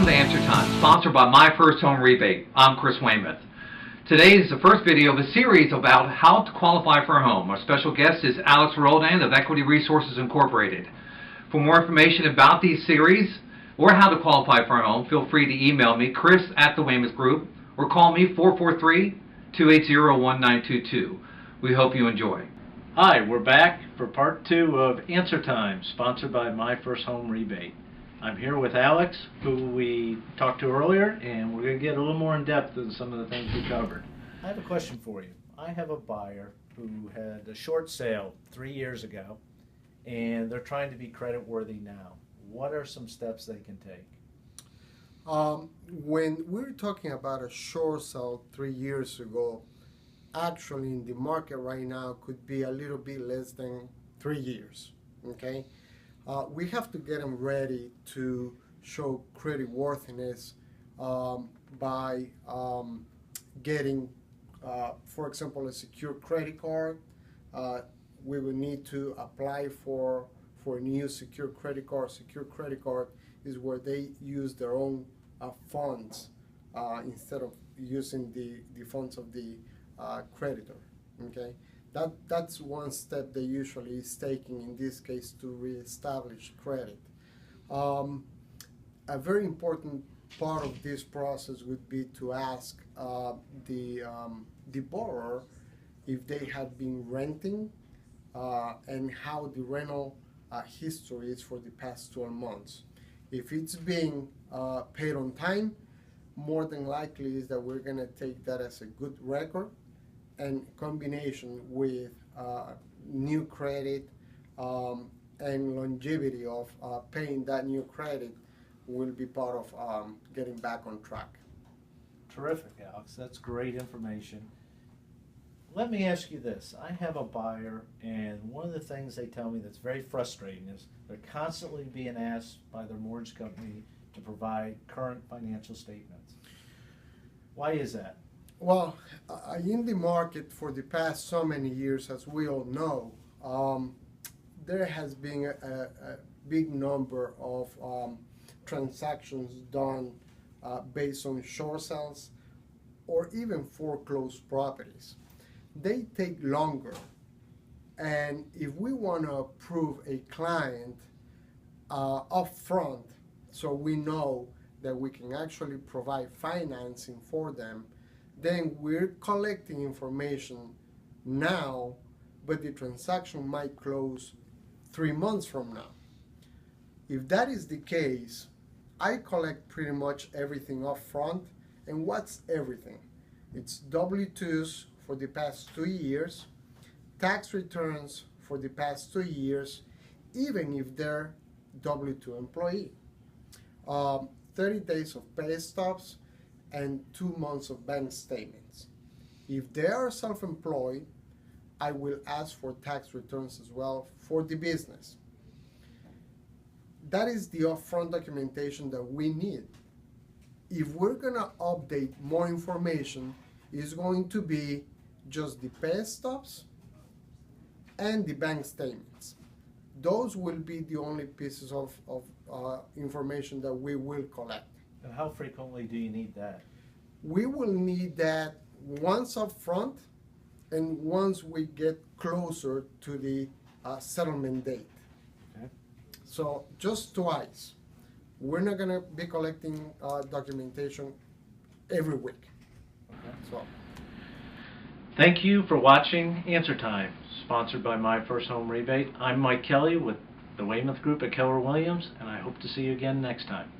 Welcome to Answer Time, sponsored by My First Home Rebate. I'm Chris Weymouth. Today is the first video of a series about how to qualify for a home. Our special guest is Alex Roldan of Equity Resources Incorporated. For more information about these series or how to qualify for a home, feel free to email me, Chris at the Weymouth Group, or call me 443-280-1922. We hope you enjoy. Hi, we're back for part 2 of Answer Time, sponsored by My First Home Rebate. I'm here with Alex, who we talked to earlier, and we're going to get a little more in depth than some of the things we covered. I have a question for you. I have a buyer who had a short sale 3 years ago, and they're trying to be credit worthy now. What are some steps they can take? When we're talking about a short sale 3 years ago, actually in the market right now could be a little bit less than 3 years, okay? We have to get them ready to show credit worthiness by getting, for example, a secure credit card. We will need to apply for a new secure credit card. Secure credit card is where they use their own funds instead of using the funds of the creditor. Okay, that's one step they usually is taking in this case to reestablish credit. A very important part of this process would be to ask the borrower if they have been renting and how the rental history is for the past 12 months. If it's being paid on time, more than likely is that we're going to take that as a good record, and combination with new credit and longevity of paying that new credit will be part of getting back on track. Terrific, Alex. That's great information. Let me ask you this. I have a buyer, and one of the things they tell me that's very frustrating is they're constantly being asked by their mortgage company to provide current financial statements. Why is that? Well, in the market for the past so many years, as we all know, there has been a big number of transactions done based on short sales or even foreclosed properties. They take longer, and if we want to approve a client up front, so we know that we can actually provide financing for them, then we're collecting information now, but the transaction might close 3 months from now. If that is the case, I collect pretty much everything up front. And what's everything? It's W-2s for the past 2 years, tax returns for the past 2 years, even if they're W-2 employee, 30 days of pay stubs, and 2 months of bank statements. If they are self-employed, I will ask for tax returns as well for the business. That is the upfront documentation that we need. If we're going to update more information, it's going to be just the pay stubs and the bank statements. Those will be the only pieces of information that we will collect. And how frequently do you need that? We will need that once up front and once we get closer to the settlement date. Okay. So just twice. We're not going to be collecting documentation every week. Okay. So. Thank you for watching Answer Time, sponsored by My First Home Rebate. I'm Mike Kelly with the Weymouth Group at Keller Williams, and I hope to see you again next time.